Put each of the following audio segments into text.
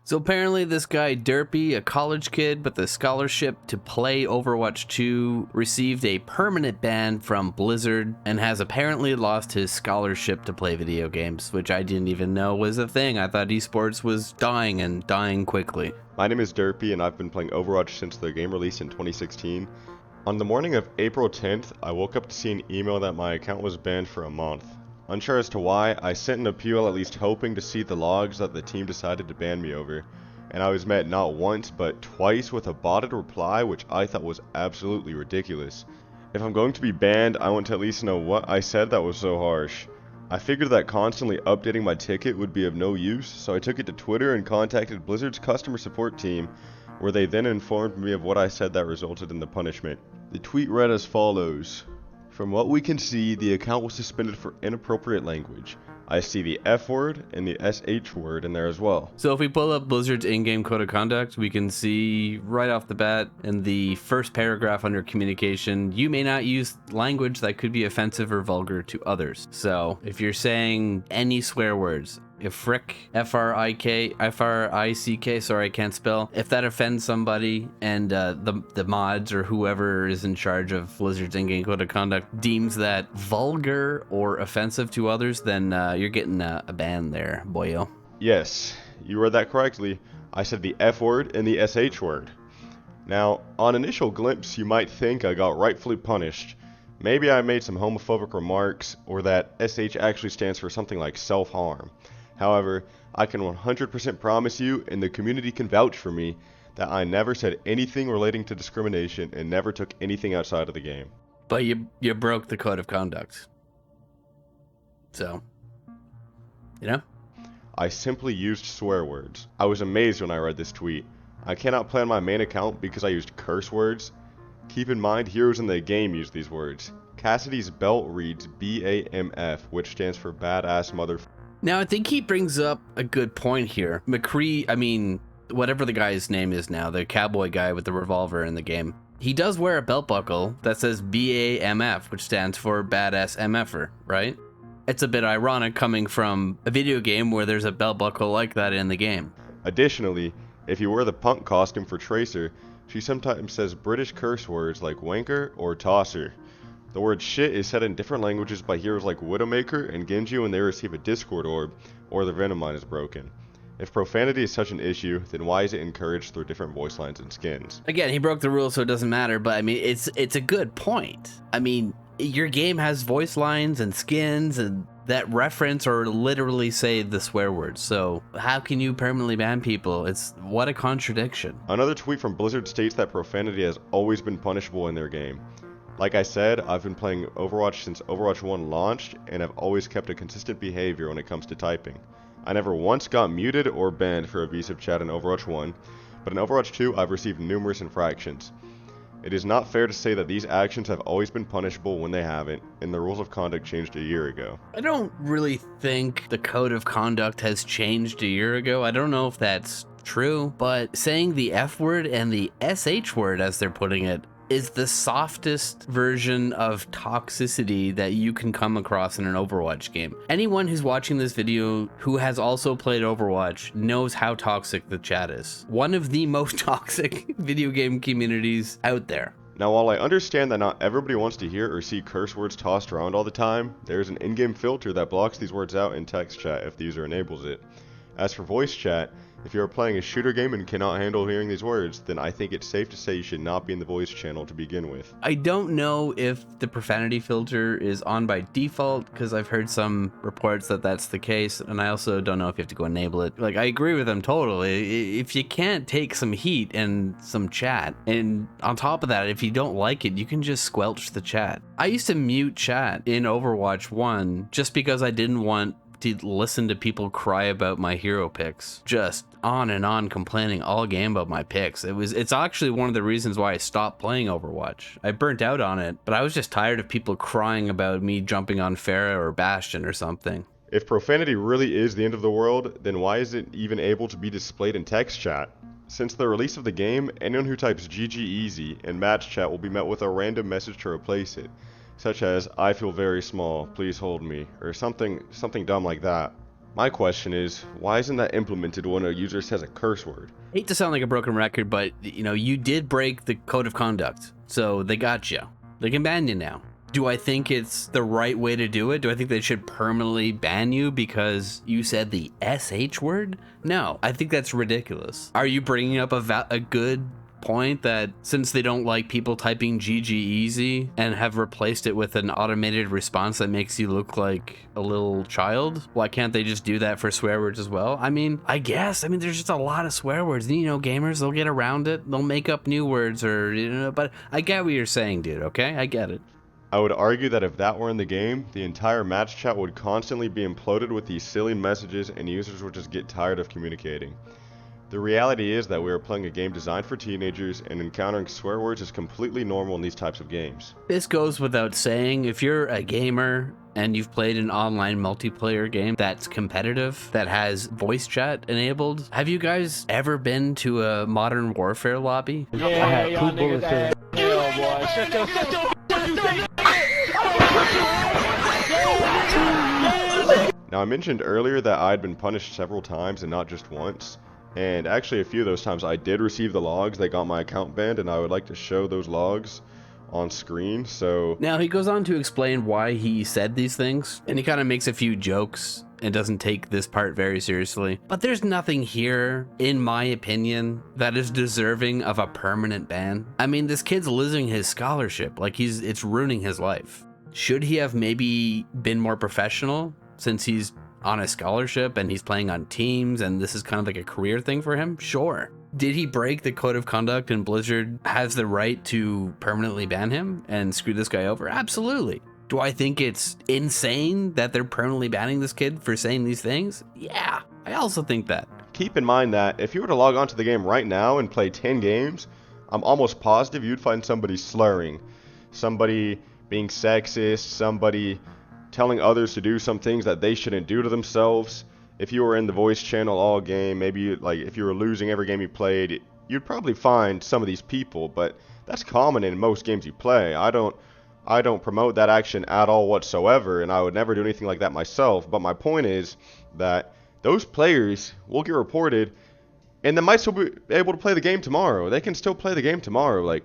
So apparently this guy Derpy, a college kid with a scholarship to play Overwatch 2, received a permanent ban from Blizzard and has apparently lost his scholarship to play video games, which I didn't even know was a thing. I thought esports was dying and dying quickly. My name is Derpy and I've been playing Overwatch since the game released in 2016. On the morning of April 10th, I woke up to see an email that my account was banned for a month. Unsure as to why, I sent an appeal at least hoping to see the logs that the team decided to ban me over, and I was met not once but twice with a botted reply which I thought was absolutely ridiculous. If I'm going to be banned, I want to at least know what I said that was so harsh. I figured that constantly updating my ticket would be of no use, so I took it to Twitter and contacted Blizzard's customer support team, where they then informed me of what I said that resulted in the punishment. The tweet read as follows: "From what we can see, the account was suspended for inappropriate language. I see the F word and the SH word in there as well." So if we pull up Blizzard's in-game code of conduct, we can see right off the bat in the first paragraph under communication, you may not use language that could be offensive or vulgar to others. So if you're saying any swear words, if frick, F-R-I-C-K, sorry, I can't spell, if that offends somebody and the mods or whoever is in charge of Blizzard's in-game code of conduct deems that vulgar or offensive to others, then you're getting a ban there, boyo. Yes, you read that correctly. I said the F word and the SH word. Now, on initial glimpse, you might think I got rightfully punished. Maybe I made some homophobic remarks, or that SH actually stands for something like self-harm. However, I can 100% promise you, and the community can vouch for me, that I never said anything relating to discrimination and never took anything outside of the game. But you broke the code of conduct. So, you know? I simply used swear words. I was amazed when I read this tweet. I cannot play on my main account because I used curse words. Keep in mind, heroes in the game use these words. Cassidy's belt reads BAMF, which stands for badass motherfucker. Now, I think he brings up a good point here. McCree, whatever the guy's name is now, the cowboy guy with the revolver in the game, he does wear a belt buckle that says BAMF, which stands for badass MFer, right? It's a bit ironic coming from a video game where there's a belt buckle like that in the game. Additionally, if you wear the punk costume for Tracer, she sometimes says British curse words like wanker or tosser. The word shit is said in different languages by heroes like Widowmaker and Genji when they receive a Discord orb or their Venom line is broken. If profanity is such an issue, then why is it encouraged through different voice lines and skins? Again, he broke the rules, so it doesn't matter, but it's a good point. Your game has voice lines and skins and that reference or literally say the swear words, so how can you permanently ban people? What a contradiction. Another tweet from Blizzard states that profanity has always been punishable in their game. Like I said, I've been playing Overwatch since Overwatch 1 launched, and I've always kept a consistent behavior when it comes to typing. I never once got muted or banned for abusive chat in Overwatch 1, but in Overwatch 2 I've received numerous infractions. It is not fair to say that these actions have always been punishable when they haven't, and the rules of conduct changed a year ago. I don't really think the code of conduct has changed a year ago. I don't know if that's true, but saying the F word and the SH word, as they're putting it, is the softest version of toxicity that you can come across in an Overwatch game. Anyone who's watching this video who has also played Overwatch knows how toxic the chat is. One of the most toxic video game communities out there. Now, while I understand that not everybody wants to hear or see curse words tossed around all the time, there's an in-game filter that blocks these words out in text chat if the user enables it. As for voice chat, if you are playing a shooter game and cannot handle hearing these words, then I think it's safe to say you should not be in the voice channel to begin with. I don't know if the profanity filter is on by default, because I've heard some reports that that's the case, and I also don't know if you have to go enable it. I agree with them totally. If you can't take some heat and some chat, and on top of that, if you don't like it, you can just squelch the chat. I used to mute chat in Overwatch 1 just because I didn't want to listen to people cry about my hero picks, just on and on complaining all game about my picks. It's actually one of the reasons why I stopped playing Overwatch. I burnt out on it, but I was just tired of people crying about me jumping on Pharah or Bastion or something. If profanity really is the end of the world, then why is it even able to be displayed in text chat? Since the release of the game, anyone who types GG Easy in match chat will be met with a random message to replace it, such as, "I feel very small, please hold me," or something dumb like that. My question is, why isn't that implemented when a user says a curse word? Hate to sound like a broken record, but you did break the code of conduct, so they got you. They can ban you now. Do I think it's the right way to do it? Do I think they should permanently ban you because you said the SH word? No, I think that's ridiculous. Are you bringing up a good point that since they don't like people typing GG easy and have replaced it with an automated response that makes you look like a little child, why can't they just do that for swear words as well? I mean, I guess. there's just a lot of swear words. And, gamers, they'll get around it. They'll make up new words but I get what you're saying, dude, okay? I get it. I would argue that if that were in the game, the entire match chat would constantly be imploded with these silly messages and users would just get tired of communicating. The reality is that we are playing a game designed for teenagers, and encountering swear words is completely normal in these types of games. This goes without saying. If you're a gamer and you've played an online multiplayer game that's competitive, that has voice chat enabled, have you guys ever been to a Modern Warfare lobby? Yeah, I had 2 bullets in. Now, I mentioned earlier that I had been punished several times and not just once. And actually, a few of those times I did receive the logs that got my account banned, and I would like to show those logs on screen. So now he goes on to explain why he said these things, and he kind of makes a few jokes and doesn't take this part very seriously. But there's nothing here, in my opinion, that is deserving of a permanent ban. This kid's losing his scholarship. It's ruining his life. Should he have maybe been more professional since he's on a scholarship and he's playing on teams and this is kind of like a career thing for him? Sure. Did he break the code of conduct and Blizzard has the right to permanently ban him and screw this guy over? Absolutely. Do I think it's insane that they're permanently banning this kid for saying these things? Yeah, I also think that. Keep in mind that if you were to log onto the game right now and play 10 games, I'm almost positive you'd find somebody slurring, somebody being sexist, somebody telling others to do some things that they shouldn't do to themselves. If you were in the voice channel all game, maybe if you were losing every game you played, you'd probably find some of these people, but that's common in most games you play. I don't promote that action at all whatsoever, and I would never do anything like that myself, but my point is that those players will get reported and they might still be able to play the game tomorrow. They can still play the game tomorrow,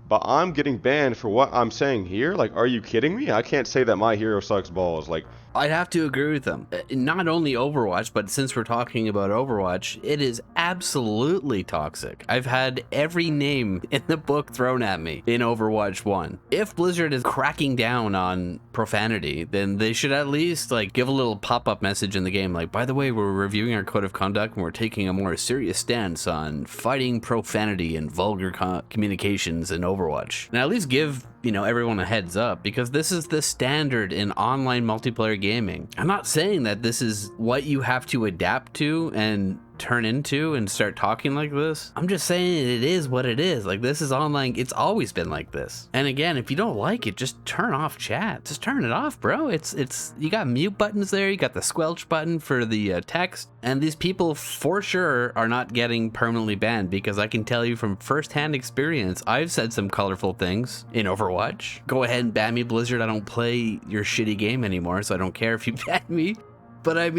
but I'm getting banned for what I'm saying here? Are you kidding me? I can't say that my hero sucks balls. I'd have to agree with them. Not only Overwatch, but since we're talking about Overwatch, it is absolutely toxic. I've had every name in the book thrown at me in Overwatch 1. If Blizzard is cracking down on profanity, then they should at least give a little pop-up message in the game by the way, we're reviewing our code of conduct and we're taking a more serious stance on fighting profanity and vulgar communications in Overwatch. And at least give everyone a heads up, because this is the standard in online multiplayer gaming. I'm not saying that this is what you have to adapt to and turn into and start talking like this. I'm just saying it is what it is. This is online. It's always been like this. And again, if you don't like it, just turn off chat. Just turn it off, bro. It's you got mute buttons there. You got the squelch button for the text. And these people for sure are not getting permanently banned, because I can tell you from firsthand experience, I've said some colorful things in Overwatch. Go ahead and ban me, Blizzard. I don't play your shitty game anymore, so I don't care if you ban me. But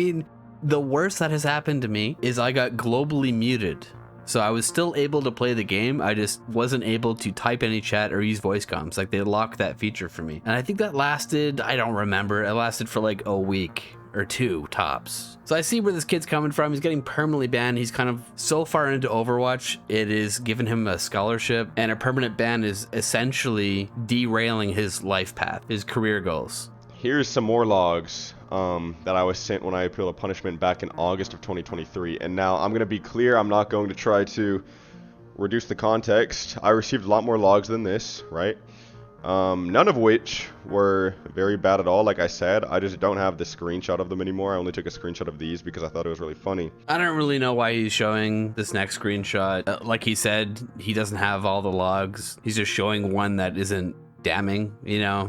the worst that has happened to me is I got globally muted. So I was still able to play the game, I just wasn't able to type any chat or use voice comms. They locked that feature for me. And I think that lasted, I don't remember, it lasted for a week or 2 tops. So I see where this kid's coming from. He's getting permanently banned. He's kind of so far into Overwatch, it is giving him a scholarship, and a permanent ban is essentially derailing his life path, his career goals. Here's some more logs that I was sent when I appealed a punishment back in August of 2023. And now I'm going to be clear, I'm not going to try to reduce the context. I received a lot more logs than this, right? None of which were very bad at all. Like I said, I just don't have the screenshot of them anymore. I only took a screenshot of these because I thought it was really funny. I don't really know why he's showing this next screenshot. Like he said, he doesn't have all the logs. He's just showing one that isn't damning,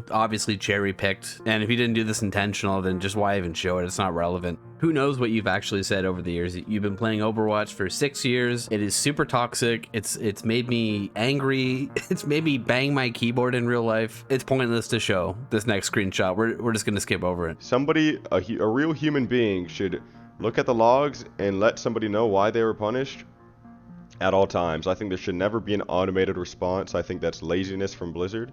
obviously cherry picked. And if you didn't do this intentional, then just why even show it? It's not relevant. Who knows what you've actually said over the years. You've been playing Overwatch for 6 years. It is super toxic. It's made me angry. It's made me bang my keyboard in real life. It's pointless to show this next screenshot. We're just gonna skip over it. Somebody, a real human being should look at the logs and let somebody know why they were punished at all times. I think there should never be an automated response. I think that's laziness from Blizzard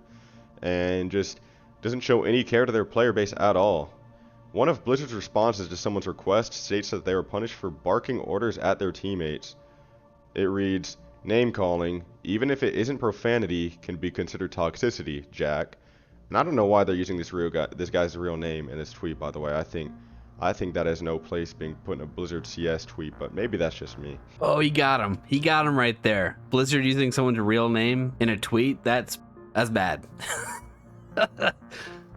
and just doesn't show any care to their player base at all. One of Blizzard's responses to someone's request states that they were punished for barking orders at their teammates. It reads, "Name calling, even if it isn't profanity, can be considered toxicity, Jack." And I don't know why they're using this guy's real name in this tweet, by the way. I think that has no place being put in a Blizzard CS tweet, but maybe that's just me. Oh, he got him. He got him right there. Blizzard using someone's real name in a tweet, that's bad.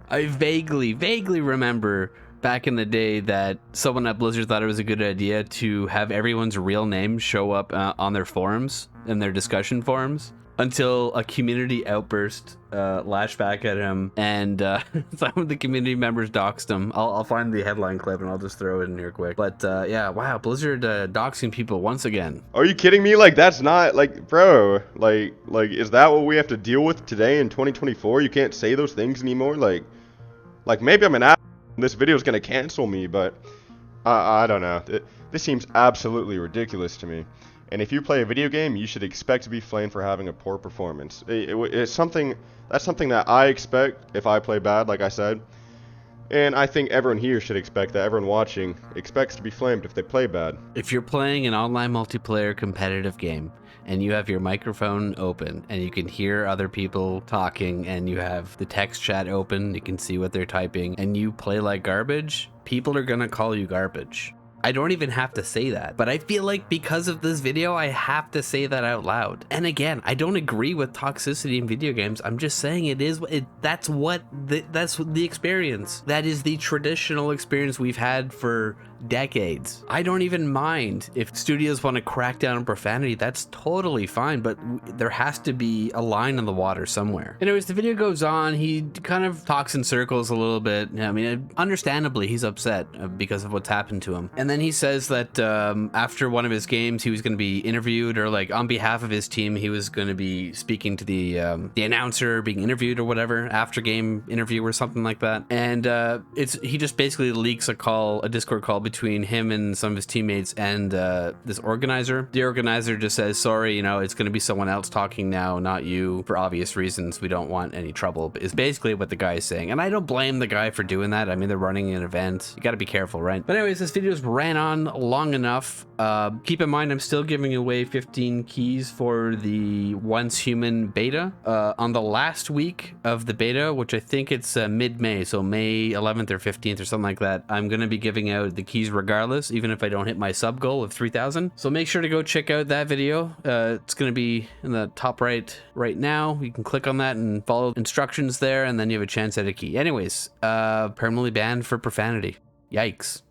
I vaguely remember back in the day that someone at Blizzard thought it was a good idea to have everyone's real name show up on their forums, in their discussion forums, until a community outburst lashed back at him, and some of the community members doxed him. I'll find the headline clip and I'll just throw it in here quick. But yeah, wow, Blizzard doxing people once again. Are you kidding me? Like, that's not, like, bro, like, is that what we have to deal with today in 2024? You can't say those things anymore? Like maybe I'm an ass. This video is gonna cancel me, but I don't know. This seems absolutely ridiculous to me. And if you play a video game, you should expect to be flamed for having a poor performance. It's something that I expect if I play bad, like I said. And I think everyone here should expect that. Everyone watching expects to be flamed if they play bad. If you're playing an online multiplayer competitive game and you have your microphone open and you can hear other people talking and you have the text chat open, you can see what they're typing, and you play like garbage, people are gonna call you garbage. I don't even have to say that, but I feel like because of this video, I have to say that out loud. And again, I don't agree with toxicity in video games. I'm just saying that's the experience. That is the traditional experience we've had for decades. I don't even mind if studios want to crack down on profanity. That's totally fine, but there has to be a line in the water somewhere. Anyways, the video goes on. He kind of talks in circles a little bit. I mean, understandably, he's upset because of what's happened to him. And then he says that after one of his games, he was going to be interviewed, or like on behalf of his team, he was going to be speaking to the announcer, being interviewed or whatever, after game interview or something like that. And he just basically leaks a Discord call between him and some of his teammates and this organizer. The organizer just says, sorry, it's going to be someone else talking now, not you, for obvious reasons. We don't want any trouble, is basically what the guy is saying. And I don't blame the guy for doing that. I mean, they're running an event. You got to be careful, right? But anyways, this video's ran on long enough. Keep in mind, I'm still giving away 15 keys for the Once Human beta. On the last week of the beta, which I think it's mid-May, so May 11th or 15th or something like that, I'm going to be giving out the keys regardless, even if I don't hit my sub goal of 3,000. So make sure to go check out that video. It's going to be in the top right now. You can click on that and follow instructions there, and then you have a chance at a key. Anyways, permanently banned for profanity. Yikes.